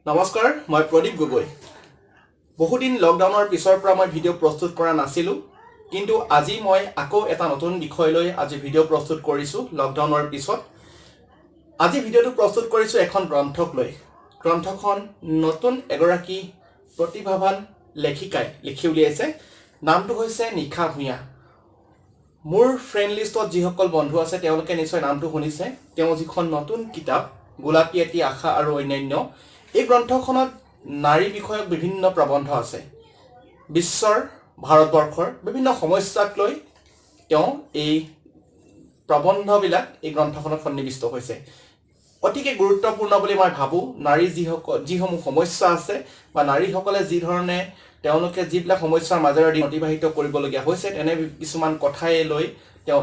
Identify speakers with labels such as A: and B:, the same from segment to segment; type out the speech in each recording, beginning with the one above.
A: নমস্কাৰ, মই প্ৰদীপ গগৈ। বহুদিন লকডাউনৰ পিছৰ পৰা মই ভিডিঅ' প্ৰস্তুত কৰা নাছিলোঁ, কিন্তু আজি মই আকৌ এটা নতুন বিষয় লৈ আজি ভিডিঅ' প্ৰস্তুত কৰিছোঁ। লকডাউনৰ পিছত আজি ভিডিঅ'টো প্ৰস্তুত কৰিছোঁ এখন গ্ৰন্থক লৈ। গ্ৰন্থখন নতুন এগৰাকী প্ৰতিভাৱান লেখিকাই লিখি উলিয়াইছে। নামটো হৈছে নিশা ভূঞা। মোৰ ফ্ৰেণ্ড লিষ্টত যিসকল বন্ধু আছে তেওঁলোকে নিশ্চয় নামটো শুনিছে। তেওঁ যিখন নতুন কিতাপ গোলাপী এটি আশা আৰু অন্যান্য, এই গ্ৰন্থখনত নাৰী বিষয়ক বিভিন্ন প্ৰবন্ধ আছে। বিশ্বৰ, ভাৰতবৰ্ষৰ বিভিন্ন সমস্যাক লৈ তেওঁ এই প্ৰবন্ধবিলাক এই গ্ৰন্থখনত সন্নিৱিষ্ট হৈছে। অতিকে গুৰুত্বপূৰ্ণ বুলি মই ভাবোঁ। নাৰীৰ যিসমূহ সমস্যা আছে বা নাৰীসকলে যি ধৰণে তেওঁলোকে যিবিলাক সমস্যাৰ মাজেৰে দিন অতিবাহিত কৰিবলগীয়া হৈছে, তেনে কিছুমান কথাই লৈ তেওঁ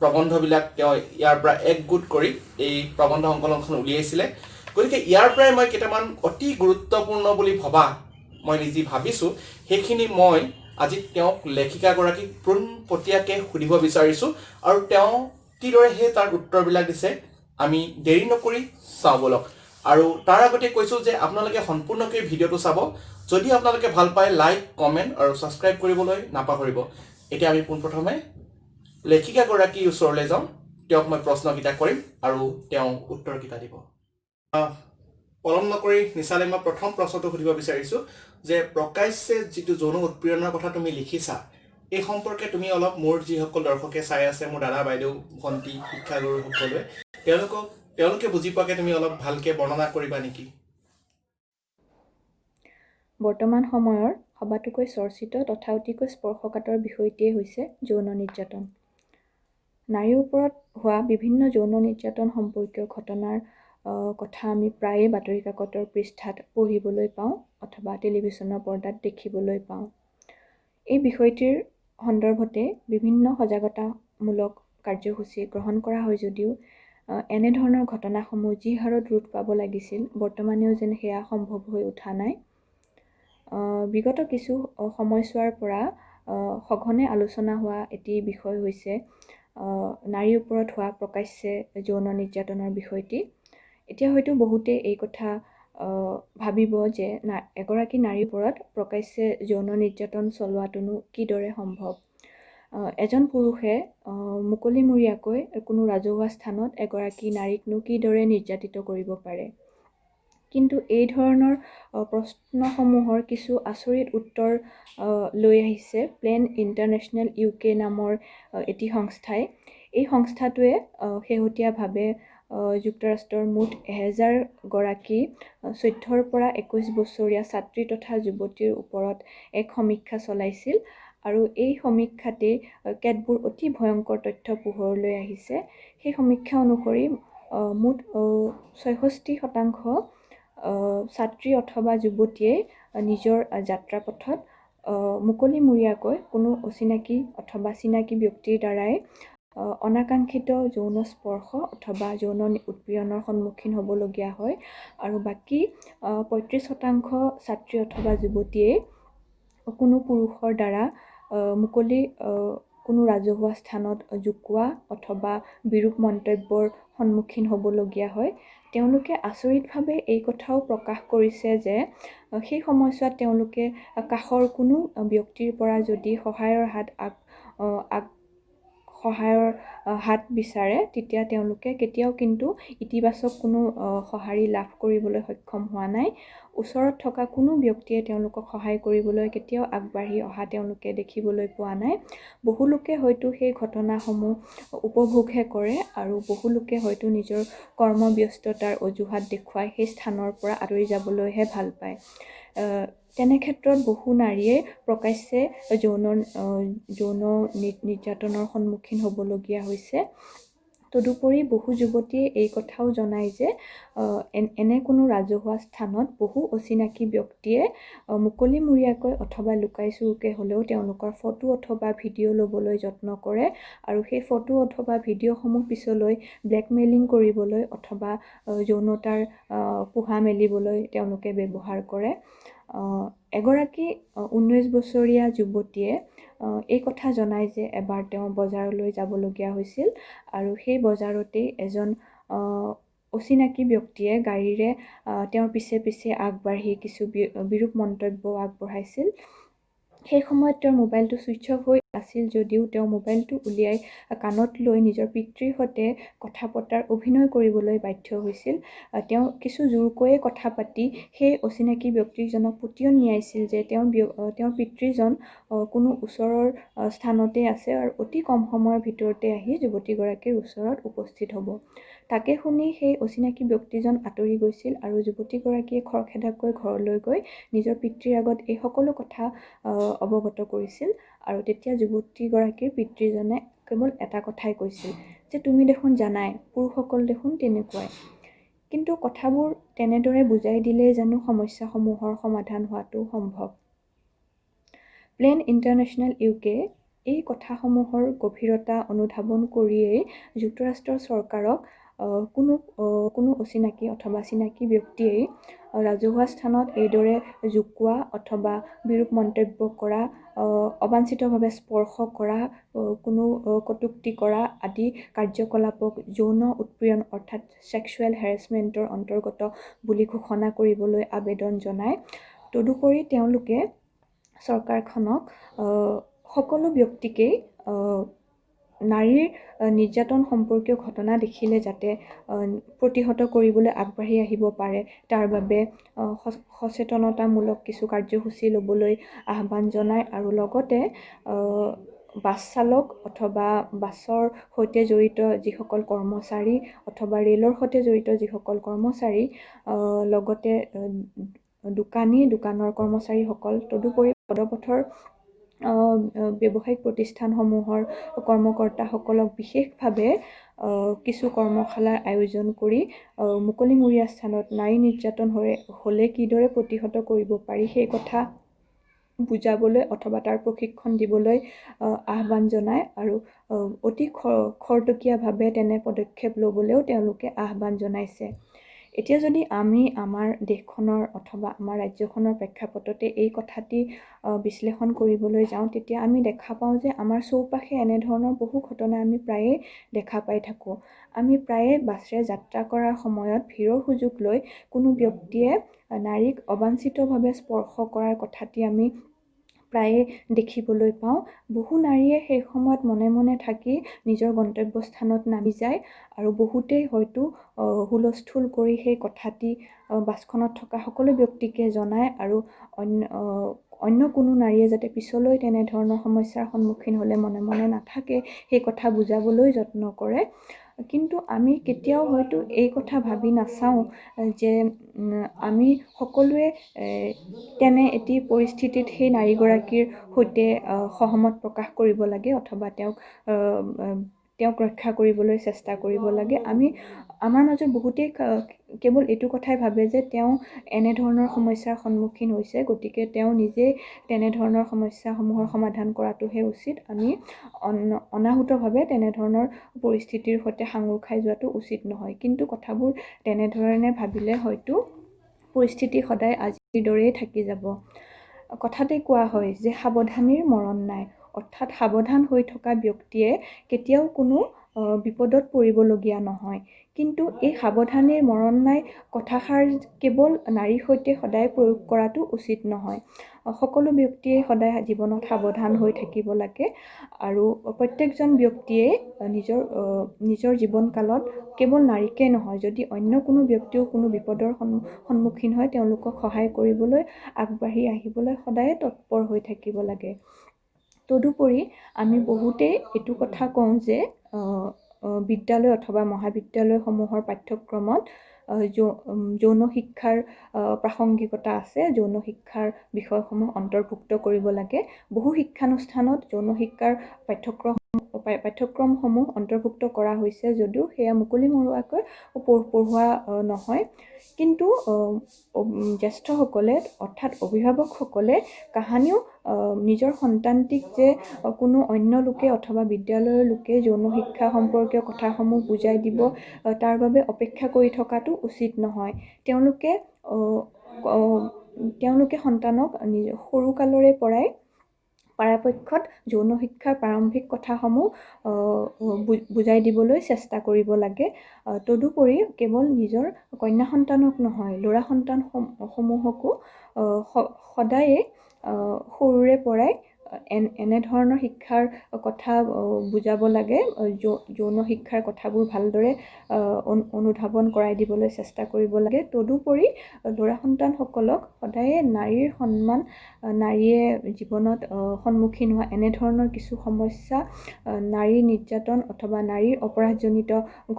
A: প্ৰবন্ধবিলাক তেওঁ ইয়াৰ পৰা একগোট কৰি এই প্ৰবন্ধ সংকলনখন উলিয়াইছিলে। গতিকে ইয়াৰ পৰাই মই কেইটামান অতি গুৰুত্বপূৰ্ণ বুলি মই নিজে ভাবিছোঁ, সেইখিনি মই আজি তেওঁক লেখিকাগৰাকীক পোনপটীয়াকৈ সুধিব বিচাৰিছোঁ আৰু তেওঁ কিদৰে তাৰ উত্তৰবিলাক দিছে আমি দেৰি নকৰি চাওঁ বলক। আৰু তাৰ আগতে কৈছোঁ যে আপোনালোকে সম্পূৰ্ণকৈ ভিডিঅ'টো চাব। যদি আপোনালোকে ভাল পায়, লাইক, কমেণ্ট আৰু ছাবস্ক্ৰাইব কৰিবলৈ নাপাহৰিব। এতিয়া আমি পোনপ্ৰথমে লেখিকাগৰাকীৰ ওচৰলৈ যাওঁ। তেওঁক মই প্ৰশ্নকেইটা কৰিম আৰু তেওঁ উত্তৰকেইটা দিব। পলম নকৰি নিচালে মই প্ৰথম প্ৰশ্নটো সুধিব বিচাৰিছোঁ যে প্ৰকাশ্যে যিটো যৌন উৎপীড়নৰ কথা তুমি লিখিছা, এই সম্পৰ্কে তুমি অলপ মোৰ যিসকল দৰ্শকে চাই আছে, মোৰ দাদা বাইদেউ ভণ্টি শিক্ষাগুৰু সকলোৱে, তেওঁলোকে বুজি পোৱাকৈ তুমি অলপ ভালকৈ বৰ্ণনা কৰিবা নেকি?
B: বৰ্তমান সময়ৰ সবাতোকৈ চৰ্চিত তথা অতিকৈ স্পৰ্শকাতৰ বিষয়টিয়ে হৈছে যৌন নিৰ্যাতন। নাৰীৰ ওপৰত হোৱা বিভিন্ন যৌন নিৰ্যাতন সম্পৰ্কীয় ঘটনাৰ কথা আমি প্ৰায়ে বাতৰি কাকতৰ পৃষ্ঠাত পঢ়িবলৈ পাওঁ অথবা টেলিভিছনৰ পৰ্দাত দেখিবলৈ পাওঁ। এই বিষয়টিৰ সন্দৰ্ভতে বিভিন্ন সজাগতামূলক কাৰ্যসূচী গ্ৰহণ কৰা হয় যদিও এনেধৰণৰ ঘটনাসমূহ যি হাৰত ৰোধ পাব লাগিছিল, বৰ্তমানেও যেন সেয়া সম্ভৱ হৈ উঠা নাই। বিগত কিছু সময়ছোৱাৰ পৰা সঘনে আলোচনা হোৱা এটি বিষয় হৈছে নাৰীৰ ওপৰত হোৱা প্ৰকাশ্যে যৌন নিৰ্যাতনৰ বিষয়টি। এতিয়া হয়তো বহুতে এই কথা ভাবিব যে এগৰাকী নাৰীৰ ওপৰত প্ৰকাশ্যে যৌন নিৰ্যাতন চলোৱাটোনো কিদৰে সম্ভৱ। এজন পুৰুষে মুকলিমূৰীয়াকৈ কোনো ৰাজহুৱা স্থানত এগৰাকী নাৰীকনো কিদৰে নিৰ্যাতিত কৰিব পাৰে। কিন্তু এই ধৰণৰ প্ৰশ্নসমূহৰ কিছু আচৰিত উত্তৰ লৈ আহিছে প্লেন ইণ্টাৰনেশ্যনেল UK নামৰ এটি সংস্থাই। এই সংস্থাটোৱে শেহতীয়াভাৱে যুক্তৰাষ্ট্ৰৰ মুঠ 1000 গৰাকী 14 পৰা 21 বছৰীয়া ছাত্ৰী তথা যুৱতীৰ ওপৰত এক সমীক্ষা চলাইছিল আৰু এই সমীক্ষাতে কেতবোৰ অতি ভয়ংকৰ তথ্য পোহৰলৈ আহিছে। সেই সমীক্ষা অনুসৰি মুঠ 66% ছাত্ৰী অথবা যুৱতীয়ে নিজৰ যাত্ৰাপথত মুকলিমূৰীয়াকৈ কোনো অচিনাকি অথবা চিনাকি ব্যক্তিৰ দ্বাৰাই অনাকাংক্ষিত যৌন স্পৰ্শ অথবা যৌন উৎপীড়নৰ সন্মুখীন হ'বলগীয়া হয় আৰু বাকী 35% ছাত্ৰী অথবা যুৱতীয়ে কোনো পুৰুষৰ দ্বাৰা কোনো ৰাজহুৱা স্থানত জোকোৱা অথবা বিৰূপ মন্তব্যৰ সন্মুখীন হ'বলগীয়া হয়। তেওঁলোকে আচৰিতভাৱে এই কথাও প্ৰকাশ কৰিছে যে সেই সময়ছোৱাত তেওঁলোকে কাষৰ কোনো ব্যক্তিৰ পৰা যদি সহায়ৰ হাত বিচাৰে, তেতিয়া তেওঁলোকে কেতিয়াও কিন্তু ইতিবাচক কোনো সঁহাৰি লাভ কৰিবলৈ সক্ষম হোৱা নাই। ওচৰত থকা কোনো ব্যক্তিয়ে তেওঁলোকক সহায় কৰিবলৈ কেতিয়াও আগবাঢ়ি অহা তেওঁলোকে দেখিবলৈ পোৱা নাই। বহু লোকে হয়তো সেই ঘটনাসমূহ উপভোগহে কৰে আৰু বহু লোকে হয়তো নিজৰ কৰ্মব্যস্ততাৰ অজুহাত দেখুৱাই সেই স্থানৰ পৰা আঁতৰি যাবলৈহে ভাল পায়। তেনে ক্ষেত্ৰত বহু নাৰীয়ে প্ৰকাশ্যে যৌন নিৰ্যাতনৰ সন্মুখীন হ'বলগীয়া হৈছে। তদুপৰি বহু যুৱতীয়ে এই কথাও জনায় যে এনে কোনো ৰাজহুৱা স্থানত বহু অচিনাকি ব্যক্তিয়ে মুকলিমূৰীয়াকৈ অথবা লুকাই চুৰুকৈ হ'লেও তেওঁলোকৰ ফটো অথবা ভিডিঅ' ল'বলৈ যত্ন কৰে আৰু সেই ফটো অথবা ভিডিঅ'সমূহ পিছলৈ ব্লেকমেইলিং কৰিবলৈ অথবা যৌনতাৰ পোহা মেলিবলৈ তেওঁলোকে ব্যৱহাৰ কৰে। এগৰাকী 19 বছৰীয়া যুৱতীয়ে এই কথা জনায় যে এবাৰ তেওঁ বজাৰলৈ যাবলগীয়া হৈছিল আৰু সেই বজাৰতেই এজন অচিনাকি ব্যক্তিয়ে গাড়ীৰে তেওঁৰ পিছে পিছে আগবাঢ়ি কিছু বিৰূপ মন্তব্য আগবঢ়াইছিল। সেই সময়ত তেওঁৰ মোবাইলটো ছুইচ অফ হৈ আছিল যদিও তেওঁ মোবাইলটো উলিয়াই কাণত লৈ নিজৰ পিতৃৰ সৈতে কথা পতাৰ অভিনয় কৰিবলৈ বাধ্য হৈছিল। তেওঁ কিছু জোৰকৈয়ে কথা পাতি সেই অচিনাকি ব্যক্তিজনক পতিয়ন নিয়াইছিল যে তেওঁৰ পিতৃজন কোনো ওচৰৰ স্থানতে আছে আৰু অতি কম সময়ৰ ভিতৰতে আহি যুৱতীগৰাকীৰ ওচৰত উপস্থিত হ'ব। তাকে শুনি সেই অচিনাকি ব্যক্তিজন আঁতৰি গৈছিল আৰু যুৱতীগৰাকীয়ে খৰখেদাকৈ ঘৰলৈ গৈ নিজৰ পিতৃৰ আগত এই সকলো কথা অৱগত কৰিছিল। আৰু তেতিয়া যুৱতীগৰাকীৰ পিতৃজনে কেৱল এটা কথাই কৈছিল যে তুমি দেখোন জানাই পুৰুষসকল দেখোন তেনেকুৱাই। কিন্তু কথাবোৰ তেনেদৰে বুজাই দিলেই জানো সমস্যাসমূহৰ সমাধান হোৱাটো সম্ভৱ। প্লেন ইণ্টাৰনেশ্যনেল UK এই কথাসমূহৰ গভীৰতা অনুধাৱন কৰিয়েই যুক্তৰাষ্ট্ৰৰ চৰকাৰক কোনো অচিনাকি অথবা চিনাকি ব্যক্তিয়েই ৰাজহুৱা স্থানত এইদৰে জোকোৱা অথবা বিৰূপ মন্তব্য কৰা, অবাঞ্ছিতভাৱে স্পৰ্শ কৰা, কোনো কটুক্তি কৰা আদি কাৰ্যকলাপক যৌন উৎপীড়ন অৰ্থাৎ ছেক্সুৱেল হেৰাছমেণ্টৰ অন্তৰ্গত বুলি ঘোষণা কৰিবলৈ আবেদন জনায়। তদুপৰি তেওঁলোকে চৰকাৰখনক সকলো ব্যক্তিকেই নাৰীৰ নিৰ্যাতন সম্পৰ্কীয় ঘটনা দেখিলে যাতে প্ৰতিহত কৰিবলৈ আগবাঢ়ি আহিব পাৰে তাৰ বাবে সচেতনতামূলক কিছু কাৰ্যসূচী ল'বলৈ আহ্বান জনায় আৰু লগতে বাছ চালক অথবা বাছৰ সৈতে জড়িত যিসকল কৰ্মচাৰী অথবা ৰেলৰ সৈতে জড়িত যিসকল কৰ্মচাৰী, লগতে দোকানৰ কৰ্মচাৰীসকল, তদুপৰি পদপথৰ ব্যৱসায়িক প্ৰতিষ্ঠানসমূহৰ কৰ্মকৰ্তাসকলক বিশেষভাৱে কিছু কৰ্মশালাৰ আয়োজন কৰি মুকলিমূৰীয়া স্থানত নাৰী নিৰ্যাতন হ'লে কিদৰে প্ৰতিহত কৰিব পাৰি সেই কথা বুজাবলৈ অথবা তাৰ প্ৰশিক্ষণ দিবলৈ আহ্বান জনায় আৰু অতি খৰতকীয়াভাৱে তেনে পদক্ষেপ ল'বলৈও তেওঁলোকে আহ্বান জনাইছে। এতিয়া যদি আমি আমাৰ দেশখনৰ অথবা আমাৰ ৰাজ্যখনৰ প্ৰেক্ষাপটতে এই কথাটি বিশ্লেষণ কৰিবলৈ যাওঁ তেতিয়া আমি দেখা পাওঁ যে আমাৰ চৌপাশে এনেধৰণৰ বহু ঘটনা আমি প্ৰায়ে দেখা পাই থাকোঁ। আমি প্ৰায়ে বাছেৰে যাত্ৰা কৰাৰ সময়ত ভিৰৰ সুযোগ লৈ কোনো ব্যক্তিয়ে নাৰীক অবাঞ্ছিতভাৱে স্পৰ্শ কৰাৰ কথাটি আমি প্ৰায়ে দেখিবলৈ পাওঁ। বহু নাৰীয়ে সেই সময়ত মনে মনে থাকি নিজৰ গন্তব্যস্থানত নামি যায় আৰু বহুতেই হয়তো হুলস্থুল কৰি সেই কথাটি বাছখনত থকা সকলো ব্যক্তিকে জনায় আৰু অন্য কোনো নাৰীয়ে যাতে পিছলৈ তেনেধৰণৰ সমস্যাৰ সন্মুখীন হ'লে মনে মনে নাথাকে সেই কথা বুজাবলৈ যত্ন কৰে। কিন্তু আমি কেতিয়াও হয়তো এই কথা ভাবি নাচাওঁ যে আমি সকলোৱে তেনে এটি পৰিস্থিতিত সেই নাৰীগৰাকীৰ সৈতে সহমত প্ৰকাশ কৰিব লাগে অথবা তেওঁক ৰক্ষা কৰিবলৈ চেষ্টা কৰিব লাগে। আমাৰ মাজত বহুতেই কেৱল এইটো কথাই ভাবে যে তেওঁ এনেধৰণৰ সমস্যাৰ সন্মুখীন হৈছে গতিকে তেওঁ নিজেই তেনেধৰণৰ সমস্যাসমূহৰ সমাধান কৰাটোহে উচিত। আমি অনাহুতভাৱে তেনেধৰণৰ পৰিস্থিতিৰ সৈতে সাঙুৰ খাই যোৱাটো উচিত নহয়। কিন্তু কথাবোৰ তেনেধৰণে ভাবিলে হয়তো পৰিস্থিতি সদায় আজিৰ দৰেই থাকি যাব। কথাতে কোৱা হয় যে সাৱধানীৰ মৰণ নাই, অৰ্থাৎ সাৱধান হৈ থকা ব্যক্তিয়ে কেতিয়াও কোনো বিপদত পৰিবলগীয়া নহয়। কিন্তু এই সাৱধানীৰ মৰণ নাই কথাষাৰ কেৱল নাৰীৰ সৈতে সদায় প্ৰয়োগ কৰাটো উচিত নহয়। সকলো ব্যক্তিয়ে সদায় জীৱনত সাৱধান হৈ থাকিব লাগে আৰু প্ৰত্যেকজন ব্যক্তিয়ে নিজৰ জীৱনকালত কেৱল নাৰীকে নহয় যদি অন্য কোনো ব্যক্তিও কোনো বিপদৰ সন্মুখীন হয় তেওঁলোকক সহায় কৰিবলৈ আগবাঢ়ি আহিবলৈ সদায়ে তৎপৰ হৈ থাকিব লাগে। তদুপৰি আমি বহুতেই এইটো কথা কওঁ যে বিদ্যালয় অথবা মহাবিদ্যালয়সমূহৰ পাঠ্যক্ৰমত যৌন শিক্ষাৰ প্ৰাসংগিকতা আছে, যৌন শিক্ষাৰ বিষয়সমূহ অন্তৰ্ভুক্ত কৰিব লাগে। বহু শিক্ষানুষ্ঠানত যৌন শিক্ষাৰ পাঠ্যক্ৰমসমূহ অন্তৰ্ভুক্ত কৰা হৈছে যদিও সেয়া মুকলিমূৰীয়াকৈ পঢ়োৱা নহয়। কিন্তু জ্যেষ্ঠসকলে অৰ্থাৎ অভিভাৱকসকলে কাহানিও নিজৰ সন্তানটিক যে কোনো অন্য লোকে অথবা বিদ্যালয়ৰ লোকে যৌন শিক্ষা সম্পৰ্কীয় কথাসমূহ বুজাই দিব তাৰ বাবে অপেক্ষা কৰি থকাটো উচিত নহয়। তেওঁলোকে সন্তানক সৰুকালৰে পৰাই পৰাপক্ষত যৌন শিক্ষাৰ প্ৰাৰম্ভিক কথাসমূহ বুজাই দিবলৈ চেষ্টা কৰিব লাগে। তদুপৰি কেৱল নিজৰ কন্যা সন্তানক নহয়, ল'ৰা সন্তানসমূহকো সদায়ে সৰুৰে পৰাই এনেধৰণৰ শিক্ষাৰ কথা বুজাব লাগে। যৌন শিক্ষাৰ কথাবোৰ ভালদৰে অনুধাৱন কৰাই দিবলৈ চেষ্টা কৰিব লাগে। তদুপৰি ল'ৰা সন্তানসকলক সদায়ে নাৰীৰ সন্মান, নাৰীয়ে জীৱনত সন্মুখীন হোৱা এনেধৰণৰ কিছু সমস্যা, নাৰী নিৰ্যাতন অথবা নাৰীৰ অপৰাধজনিত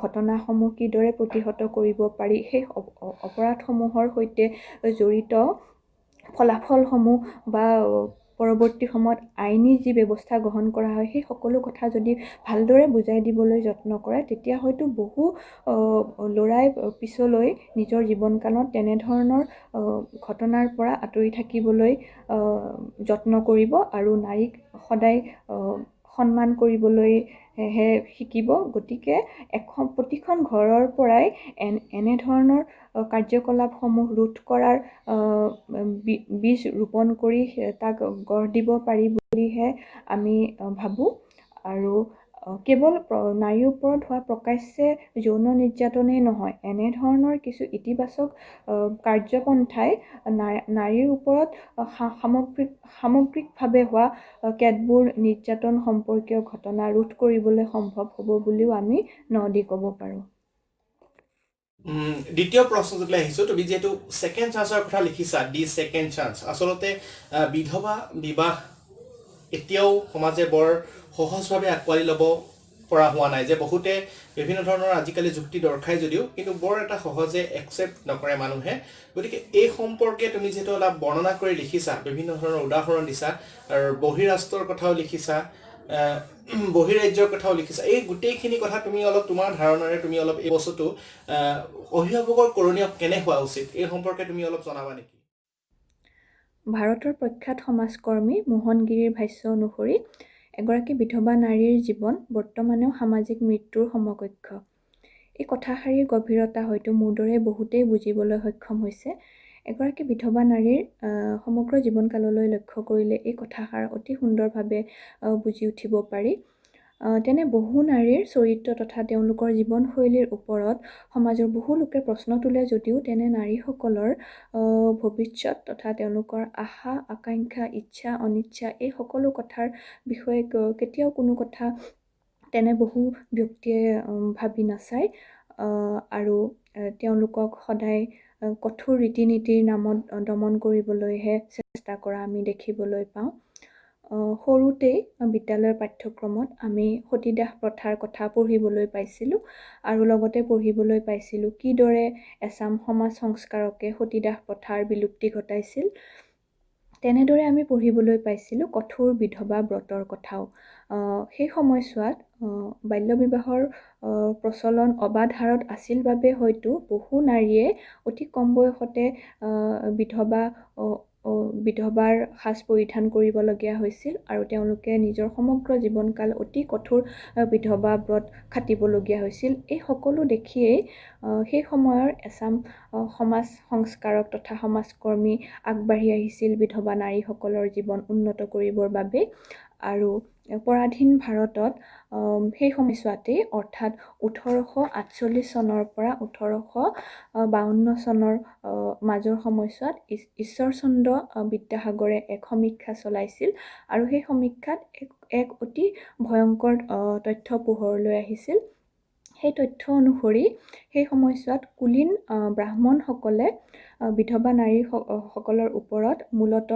B: ঘটনাসমূহ কিদৰে প্ৰতিহত কৰিব পাৰি, সেই অপৰাধসমূহৰ সৈতে জড়িত ফলাফলসমূহ বা পৰৱৰ্তী সময়ত আইনী যি ব্যৱস্থা গ্ৰহণ কৰা হয়, সেই সকলো কথা যদি ভালদৰে বুজাই দিবলৈ যত্ন কৰে, তেতিয়া হয়তো বহু ল'ৰাই পিছলৈ নিজৰ জীৱনকালত তেনেধৰণৰ ঘটনাৰ পৰা আঁতৰি থাকিবলৈ যত্ন কৰিব আৰু নাৰীক সদায় সন্মান কৰিবলৈহে শিকিব। গতিকে প্ৰতিখন ঘৰৰ পৰাই এনেধৰণৰ কাৰ্যকলাপসমূহ ৰোধ কৰাৰ বীজ ৰোপণ কৰি তাক গঢ় দিব পাৰি বুলিহে আমি ভাবোঁ। আৰু কেৱল নাৰীৰ ওপৰত হোৱা প্ৰকাশ্যে যৌন নিৰ্যাতনেই নহয়, এনেধৰণৰ কিছু ইতিবাচক কাৰ্যপন্থাই নাৰীৰ ওপৰত সামগ্ৰিকভাৱে হোৱা কেতবোৰ নিৰ্যাতন সম্পৰ্কীয় ঘটনা ৰোধ কৰিবলৈ সম্ভৱ হ'ব বুলিও আমি দি ক'ব পাৰোঁ।
A: দ্বিতীয় প্ৰশ্নটোলৈ আহিছোঁ। তুমি যিহেতু ছেকেণ্ড চান্সৰ কথা লিখিছা, দি ছেকেণ্ড চান্স, আচলতে বিধৱা বিবাহ এতিয়াও সমাজে বৰ সহজভাৱে আঁকোৱালি ল'ব পৰা হোৱা নাই। যে বহুতে বিভিন্ন ধৰণৰ আজিকালি যুক্তি দৰ্শাই যদিও কিন্তু বৰ এটা সহজে একচেপ্ট নকৰে মানুহে। গতিকে এই সম্পৰ্কে তুমি যিহেতু অলপ বৰ্ণনা কৰি লিখিছা, বিভিন্ন ধৰণৰ উদাহৰণ দিছা আৰু বহিৰাষ্ট্ৰৰ কথাও লিখিছা, বহিৰাজ্যৰ কথাও লিখিছা, এই গোটেইখিনি কথা তুমি অলপ তোমাৰ ধাৰণাৰে তুমি অলপ এই বস্তুটো অভিভাৱকৰ কৰণীয় কেনে হোৱা উচিত, এই সম্পৰ্কে তুমি অলপ জনাবা নেকি?
B: ভাৰতৰ প্ৰখ্যাত সমাজকৰ্মী মোহনগিৰিৰ ভাষ্য অনুসৰি এগৰাকী বিধৱা নাৰীৰ জীৱন বৰ্তমানেও সামাজিক মৃত্যুৰ সমকক্ষ। এই কথাষাৰিৰ গভীৰতা হয়তো মোৰ দৰে বহুতেই বুজিবলৈ সক্ষম হৈছে। এগৰাকী বিধৱা নাৰীৰ সমগ্ৰ জীৱনকাললৈ লক্ষ্য কৰিলে এই কথাষাৰ অতি সুন্দৰভাৱে বুজি উঠিব পাৰি। তেনে বহু নাৰীৰ চৰিত্ৰ তথা তেওঁলোকৰ জীৱনশৈলীৰ ওপৰত সমাজৰ বহু লোকে প্ৰশ্ন তোলে যদিও তেনে নাৰীসকলৰ ভৱিষ্যত তথা তেওঁলোকৰ আশা আকাংক্ষা, ইচ্ছা অনিচ্ছা, এই সকলো কথাৰ বিষয়ে কেতিয়াও কোনো কথা তেনে বহু ব্যক্তিয়ে ভাবি নাচায় আৰু তেওঁলোকক সদায় কঠোৰ ৰীতি নীতিৰ নামত দমন কৰিবলৈহে চেষ্টা কৰা আমি দেখিবলৈ পাওঁ। সৰুতেই বিদ্যালয়ৰ পাঠ্যক্ৰমত আমি সতীদাহ প্ৰথাৰ কথা পঢ়িবলৈ পাইছিলোঁ আৰু লগতে পঢ়িবলৈ পাইছিলোঁ কিদৰে এচাম সমাজ সংস্কাৰকে সতীদাহ প্ৰথাৰ বিলুপ্তি ঘটাইছিল। তেনেদৰে আমি পঢ়িবলৈ পাইছিলোঁ কঠোৰ বিধৱা ব্ৰতৰ কথাও। সেই সময়ছোৱাত বাল্য বিবাহৰ প্ৰচলন অবাধ হাৰত আছিল বাবে হয়তো বহু নাৰীয়ে অতি কম বয়সতে বিধৱাৰ সাজ পৰিধান কৰিবলগীয়া হৈছিল আৰু তেওঁলোকে নিজৰ সমগ্ৰ জীৱনকাল অতি কঠোৰ বিধৱা ব্ৰত খাটিবলগীয়া হৈছিল। এই সকলো দেখিয়েই সেই সময়ৰ এচাম সমাজ সংস্কাৰক তথা সমাজকৰ্মী আগবাঢ়ি আহিছিল বিধৱা নাৰীসকলৰ জীৱন উন্নত কৰিবৰ বাবে। আৰু পৰাধীন ভাৰতত সেই সময়ছোৱাতেই অৰ্থাৎ 1848 চনৰ পৰা 1852 চনৰ মাজৰ সময়ছোৱাত ঈশ্বৰচন্দ্ৰ বিদ্যাসাগৰে এক সমীক্ষা চলাইছিল আৰু সেই সমীক্ষাত এক অতি ভয়ংকৰ তথ্য পোহৰলৈ আহিছিল। সেই তথ্য অনুসৰি সেই সময়ছোৱাত কুলীন ব্ৰাহ্মণসকলে বিধৱা নাৰীসকলৰ ওপৰত মূলতঃ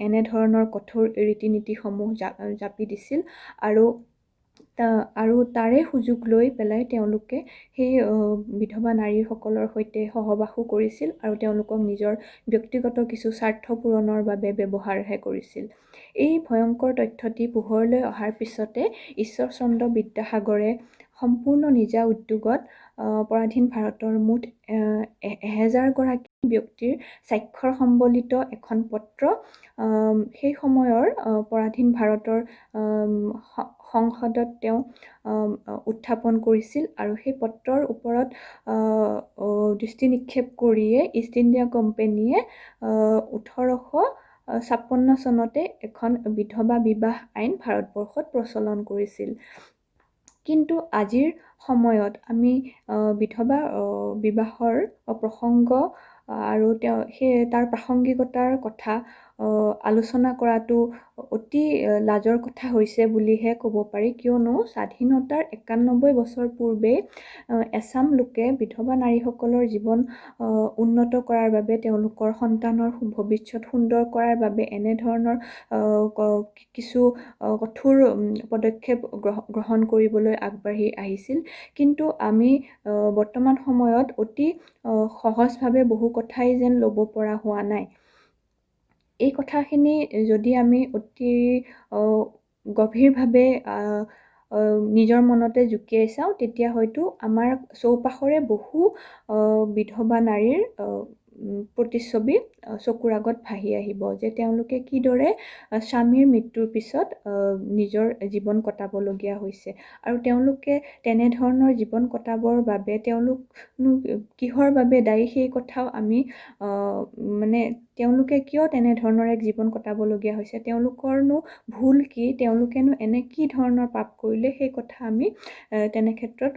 B: এনেধৰণৰ কঠোৰ ৰীতি নীতিসমূহ জাপি দিছিল আৰু তাৰে সুযোগ লৈ পেলাই তেওঁলোকে সেই বিধৱা নাৰীসকলৰ সৈতে সহবাসো কৰিছিল আৰু তেওঁলোকক নিজৰ ব্যক্তিগত কিছু স্বাৰ্থ পূৰণৰ বাবে ব্যৱহাৰহে কৰিছিল। এই ভয়ংকৰ তথ্যটি পোহৰলৈ অহাৰ পিছতে ঈশ্বৰচন্দ্ৰ বিদ্যাসাগৰে সম্পূৰ্ণ নিজা উদ্যোগত পৰাধীন ভাৰতৰ মুঠ 1000 গৰাকী ব্যক্তিৰ স্বাক্ষৰ সম্বলিত এখন পত্ৰ সেই সময়ৰ পৰাধীন ভাৰতৰ সংসদত তেওঁ উত্থাপন কৰিছিল আৰু সেই পত্ৰৰ ওপৰত দৃষ্টি নিক্ষেপ কৰিয়ে ইষ্ট ইণ্ডিয়া কোম্পেনীয়ে 1956 চনতে এখন বিধৱা বিবাহ আইন ভাৰতবৰ্ষত প্ৰচলন কৰিছিল। কিন্তু আজিৰ সময়ত আমি বিধৱা বিবাহৰ প্ৰসংগ আৰু তাৰ প্ৰাসংগিকতাৰ কথা আলোচনা কৰাটো অতি লাজৰ কথা হৈছে বুলিহে ক'ব পাৰি, কিয়নো স্বাধীনতাৰ 91 বছৰ পূৰ্বে এচাম লোকে বিধৱা নাৰীসকলৰ জীৱন উন্নত কৰাৰ বাবে, তেওঁলোকৰ সন্তানৰ ভৱিষ্যত সুন্দৰ কৰাৰ বাবে এনেধৰণৰ কিছু কঠোৰ পদক্ষেপ গ্ৰহণ কৰিবলৈ আগবাঢ়ি আহিছিল। কিন্তু আমি বৰ্তমান সময়ত অতি সহজভাৱে বহু কথাই যেন ল'ব পৰা হোৱা নাই। এই কথাখিনি যদি আমি অতি গভীৰভাৱে নিজৰ মনতে জুকিয়াই চাওঁ, তেতিয়া হয়তো আমাৰ চৌপাশৰে বহু বিধৱা নাৰীৰ প্ৰতিচ্ছবি চকুৰ আগত ভাহি আহিব, যে তেওঁলোকে কিদৰে স্বামীৰ মৃত্যুৰ পিছত নিজৰ জীৱন কটাবলগীয়া হৈছে। আৰু তেওঁলোকে তেনেধৰণৰ জীৱন কটাবৰ বাবে তেওঁলোকনো কিহৰ বাবে দায়ী, সেই কথাও আমি তেওঁলোকে কিয় তেনেধৰণৰ এক জীৱন কটাবলগীয়া হৈছে, তেওঁলোকৰনো ভুল কি, তেওঁলোকেনো এনে কি ধৰণৰ পাপ কৰিলে, সেই কথা আমি তেনে ক্ষেত্ৰত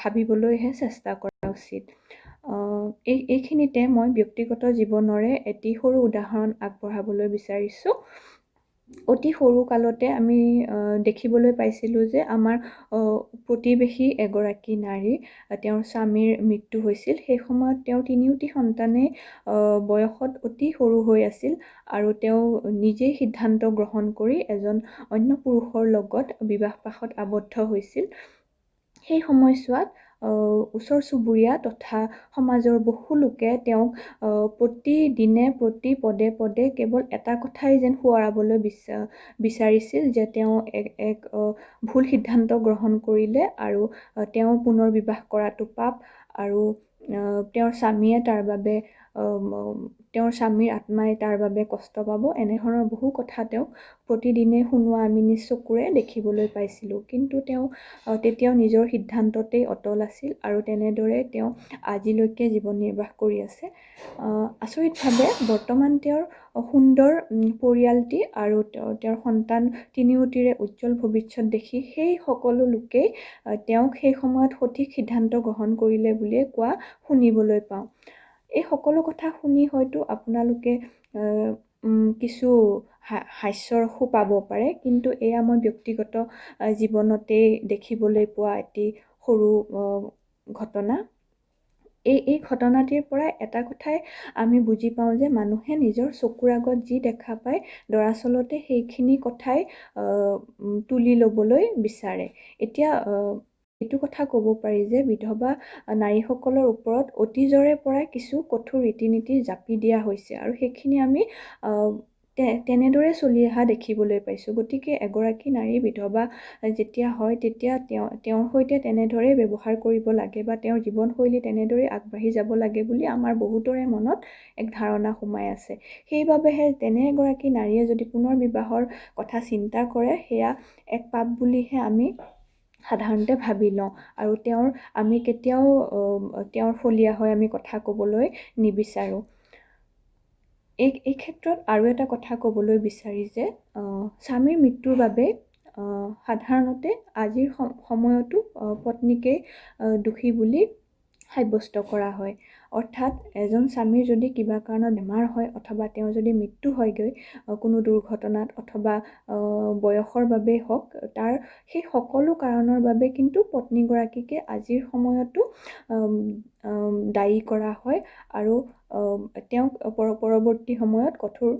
B: ভাবিবলৈহে চেষ্টা কৰা উচিত। এইখিনিতে মই ব্যক্তিগত জীৱনৰে এটি সৰু উদাহৰণ আগবঢ়াবলৈ বিচাৰিছোঁ। অতি সৰু কালতে আমি দেখিবলৈ পাইছিলোঁ যে আমাৰ প্ৰতিবেশী এগৰাকী নাৰী, তেওঁৰ স্বামীৰ মৃত্যু হৈছিল। সেই সময়ত তেওঁৰ তিনিওটি সন্তানেই বয়সত অতি সৰু হৈ আছিল আৰু তেওঁ নিজেই সিদ্ধান্ত গ্ৰহণ কৰি এজন অন্য পুৰুষৰ লগত বিবাহপাশত আবদ্ধ হৈছিল। সেই সময়ছোৱাত ওচৰ চুবুৰীয়া তথা সমাজৰ বহু লোকে তেওঁক প্ৰতিদিনে প্ৰতি পদে পদে কেৱল এটা কথাই যেন সোঁৱৰাবলৈ বিচাৰিছিল, যে তেওঁ এক ভুল সিদ্ধান্ত গ্ৰহণ কৰিলে আৰু তেওঁ পুনৰ বিবাহ কৰাটো পাপ, আৰু তেওঁৰ স্বামীয়ে তাৰ বাবে তেওঁৰ স্বামীৰ আত্মাই তাৰ বাবে কষ্ট পাব। এনেধৰণৰ বহু কথা তেওঁক প্ৰতিদিনে শুনোৱা আমি নিজ চকুৰে দেখিবলৈ পাইছিলোঁ। কিন্তু তেওঁ তেতিয়াও নিজৰ সিদ্ধান্ততেই অটল আছিল আৰু তেনেদৰে তেওঁ আজিলৈকে জীৱন নিৰ্বাহ কৰি আছে। আচৰিতভাৱে বৰ্তমান তেওঁৰ সুন্দৰ পৰিয়ালটি আৰু তেওঁৰ সন্তান তিনিওটিৰে উজ্জ্বল ভৱিষ্যত দেখি সেই সকলো লোকেই তেওঁক সেই সময়ত সঠিক সিদ্ধান্ত গ্ৰহণ কৰিলে বুলিয়ে কোৱা শুনিবলৈ পাওঁ। এই সকলো কথা শুনি হয়তো আপোনালোকে কিছু হাস্যৰসো পাব পাৰে, কিন্তু এয়া মই ব্যক্তিগত জীৱনতেই দেখিবলৈ পোৱা এটি সৰু ঘটনা। এই ঘটনাটিৰ পৰা এটা কথাই আমি বুজি পাওঁ যে মানুহে নিজৰ চকুৰ আগত যি দেখা পায় দৰাচলতে সেইখিনি কথাই তুলি ল'বলৈ বিচাৰে। এতিয়া এইটো কথা ক'ব পাৰি যে বিধৱা নাৰীসকলৰ ওপৰত অতীজৰে পৰাই কিছু কঠোৰ ৰীতি নীতি জাপি দিয়া হৈছে আৰু সেইখিনি আমি তেনেদৰে চলি অহা দেখিবলৈ পাইছোঁ। গতিকে এগৰাকী নাৰী বিধৱা যেতিয়া হয়, তেতিয়া তেওঁৰ সৈতে তেনেদৰে ব্যৱহাৰ কৰিব লাগে বা তেওঁৰ জীৱনশৈলী তেনেদৰে আগবাঢ়ি যাব লাগে বুলি আমাৰ বহুতৰে মনত এক ধাৰণা সোমাই আছে। সেইবাবেহে তেনে এগৰাকী নাৰীয়ে যদি পুনৰ বিবাহৰ কথা চিন্তা কৰে, সেয়া এক পাপ বুলিহে আমি সাধাৰণতে ভাবি লওঁ আৰু আমি কেতিয়াও তেওঁৰ ফলীয়া হৈ আমি কথা ক'বলৈ নিবিচাৰোঁ। এই ক্ষেত্ৰত আৰু এটা কথা ক'বলৈ বিচাৰি যে স্বামীৰ মৃত্যুৰ বাবে সাধাৰণতে আজিৰ সময়তো পত্নীকেই দোষী বুলি সাব্যস্ত কৰা হয়। অৰ্থাৎ এজন স্বামীৰ যদি কিবা কাৰণত বেমাৰ হয় অথবা তেওঁৰ যদি মৃত্যু হয়গৈ কোনো দুৰ্ঘটনাত অথবা বয়সৰ বাবেই হওক, তাৰ সেই সকলো কাৰণৰ বাবে কিন্তু পত্নীগৰাকীকে আজিৰ সময়তো দায়ী কৰা হয় আৰু তেওঁক পৰৱৰ্তী সময়ত কঠোৰ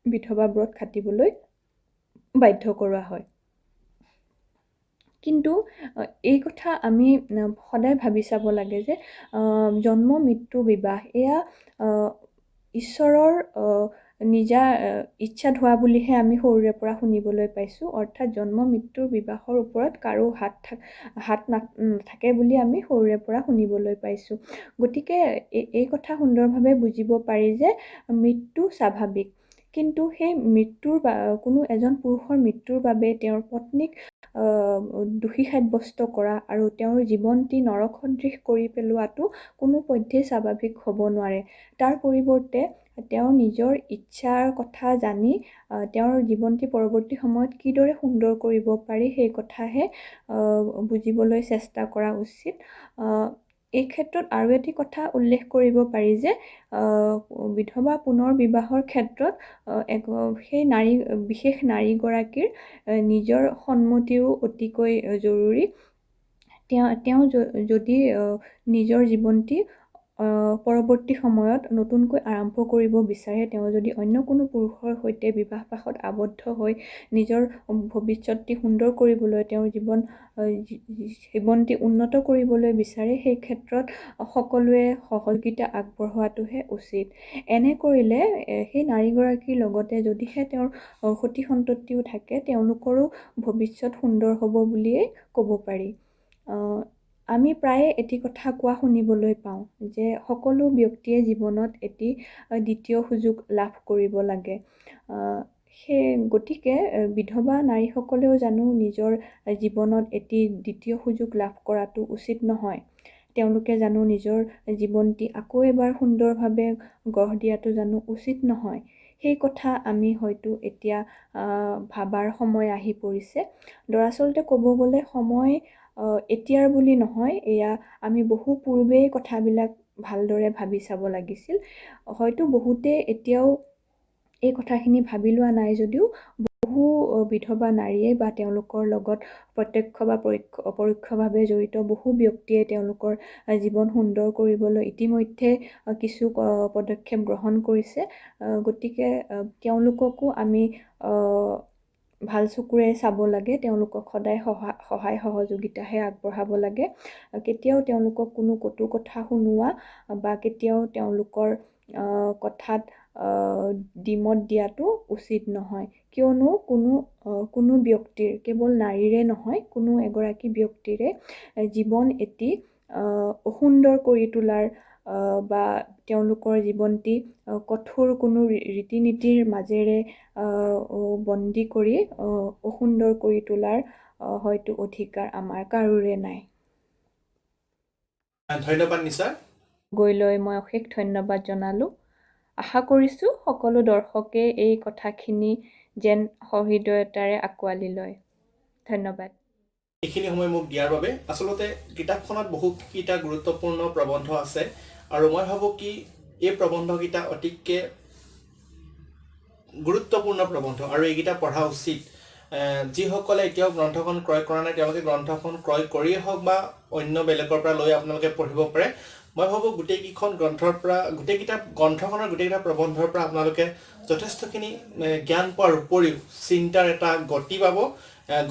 B: বিধৱা ব্ৰত খাটিবলৈ বাধ্য কৰোৱা হয়। কিন্তু এই কথা আমি সদায় ভাবি চাব লাগে যে জন্ম মৃত্যু বিবাহ এয়া ঈশ্বৰৰ নিজা ইচ্ছাত হোৱা বুলিহে আমি সৰুৰে পৰা শুনিবলৈ পাইছোঁ। অৰ্থাৎ জন্ম মৃত্যুৰ বিবাহৰ ওপৰত কাৰো হাত নাথাকে বুলি আমি সৰুৰে পৰা শুনিবলৈ পাইছোঁ। গতিকে এই কথা সুন্দৰভাৱে বুজিব পাৰি যে মৃত্যু স্বাভাৱিক, কিন্তু সেই মৃত্যুৰ কোনো এজন পুৰুষৰ মৃত্যুৰ বাবে তেওঁৰ পত্নীক দোষী সাব্যস্ত কৰা আৰু তেওঁৰ জীৱনটি নৰকসদৃশ কৰি পেলোৱাটো কোনোপধ্যেই স্বাভাৱিক হ'ব নোৱাৰে। তাৰ পৰিৱৰ্তে তেওঁৰ নিজৰ ইচ্ছাৰ কথা জানি তেওঁৰ জীৱনটি পৰৱৰ্তী সময়ত কিদৰে সুন্দৰ কৰিব পাৰি সেই কথাহে বুজিবলৈ চেষ্টা কৰা উচিত। এই ক্ষেত্ৰত আৰু এটি কথা উল্লেখ কৰিব পাৰি যে বিধৱা পুনৰ বিবাহৰ ক্ষেত্ৰত সেই বিশেষ নাৰীগৰাকীৰ নিজৰ সন্মতিও অতিকৈ জৰুৰী। তেওঁ যদি নিজৰ জীৱনটি পৰৱৰ্তী সময়ত নতুনকৈ আৰম্ভ কৰিব বিচাৰে, তেওঁ যদি অন্য কোনো পুৰুষৰ সৈতে বিবাহ পাশত আবদ্ধ হৈ নিজৰ ভৱিষ্যতটি সুন্দৰ কৰিবলৈ, তেওঁৰ জীৱনটি উন্নত কৰিবলৈ বিচাৰে, সেই ক্ষেত্ৰত সকলোৱে সহযোগিতা আগবঢ়োৱাটোহে উচিত। এনে কৰিলে সেই নাৰীগৰাকীৰ লগতে যদিহে তেওঁৰ সতি সন্ততিও থাকে, তেওঁলোকৰো ভৱিষ্যত সুন্দৰ হ'ব বুলিয়েই ক'ব পাৰি। আমি প্ৰায়ে এটি কথা কোৱা শুনিবলৈ পাওঁ যে সকলো ব্যক্তিয়ে জীৱনত এটি দ্বিতীয় সুযোগ লাভ কৰিব লাগে। গতিকে বিধৱা নাৰীসকলেও জানো নিজৰ জীৱনত এটি দ্বিতীয় সুযোগ লাভ কৰাটো উচিত নহয়। তেওঁলোকে জানো নিজৰ জীৱনটি আকৌ এবাৰ সুন্দৰভাৱে গঢ় দিয়াটো জানো উচিত নহয়। সেই কথা আমি হয়তো এতিয়া ভাবাৰ সময় আহি পৰিছে। দৰাচলতে ক'ব গ'লে সময় এতিয়াৰ বুলি নহয়, এয়া আমি বহু পূৰ্বেই কথাবিলাক ভালদৰে ভাবি চাব লাগিছিল। হয়তো বহুতে এতিয়াও এই কথাখিনি ভাবি লোৱা নাই যদিও বহু বিধৱা নাৰীয়ে বা তেওঁলোকৰ লগত প্ৰত্যক্ষ বা পৰোক্ষভাৱে জড়িত বহু ব্যক্তিয়ে তেওঁলোকৰ জীৱন সুন্দৰ কৰিবলৈ ইতিমধ্যে কিছু পদক্ষেপ গ্ৰহণ কৰিছে। গতিকে তেওঁলোককো আমি ভাল চকুৰে চাব লাগে। তেওঁলোকক সদায় সহায় সহযোগিতাহে আগবঢ়াব লাগে। কেতিয়াও তেওঁলোকক কোনো কটু কথা শুনোৱা বা কেতিয়াও তেওঁলোকৰ কথাত ডিমত দিয়াটো উচিত নহয়। কিয়নো কোনো ব্যক্তিৰ, কেৱল নাৰীৰে নহয়, কোনো এগৰাকী ব্যক্তিৰে জীৱন এটি অসুন্দৰ কৰি তোলাৰ বা তেওঁলোকৰ জীৱনটি কঠোৰ কোনো ৰীতি নীতিৰ মাজেৰে বন্দী কৰি অসুন্দৰ কৰি তোলাৰ হয়তো অধিকাৰ আমাৰ কাৰোৰে নাই।
A: ধন্যবাদ নিশা।
B: গৈলৈ মই অশেষ ধন্যবাদ জনালোঁ। আশা কৰিছোঁ সকলো দৰ্শকে এই কথাখিনি যেন সহৃদয়তাৰে আঁকোৱালি লয়। ধন্যবাদ।
A: এইখিনি সময় মোক দিয়াৰ বাবে। আচলতে কিতাপখনত বহুকেইটা গুৰুত্বপূৰ্ণ প্ৰবন্ধ আছে আৰু মই ভাবোঁ কি এই প্ৰবন্ধকেইটা অতিকৈ গুৰুত্বপূৰ্ণ প্ৰবন্ধ আৰু এইকেইটা পঢ়া উচিত। যিসকলে এতিয়াও গ্ৰন্থখন ক্ৰয় কৰা নাই তেওঁলোকে গ্ৰন্থখন ক্ৰয় কৰিয়েই হওক বা অন্য বেলেগৰ পৰা লৈ আপোনালোকে পঢ়িব পাৰে। মই ভাবোঁ গোটেইকেইখন গ্ৰন্থখনৰ গোটেইকেইটা প্ৰবন্ধৰ পৰা আপোনালোকে যথেষ্টখিনি জ্ঞান পোৱাৰ উপৰিও চিন্তাৰ এটা গতি পাব,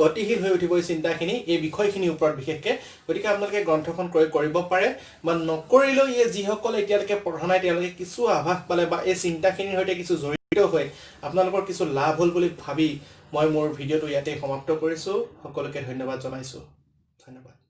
A: গতিশীল হৈ উঠিব এই চিন্তাখিনি এই বিষয়খিনিৰ ওপৰত বিশেষকৈ। গতিকে আপোনালোকে গ্ৰন্থখন ক্ৰয় কৰিব পাৰে বা নকৰিলেও যিসকলে এতিয়ালৈকে পঢ়া নাই তেওঁলোকে কিছু আভাস পালে বা এই চিন্তাখিনিৰ সৈতে কিছু জড়িত হৈ আপোনালোকৰ কিছু লাভ হ'ল বুলি ভাবি মই মোৰ ভিডিঅ'টো ইয়াতে সমাপ্ত কৰিছোঁ। সকলোকে ধন্যবাদ জনাইছোঁ। ধন্যবাদ।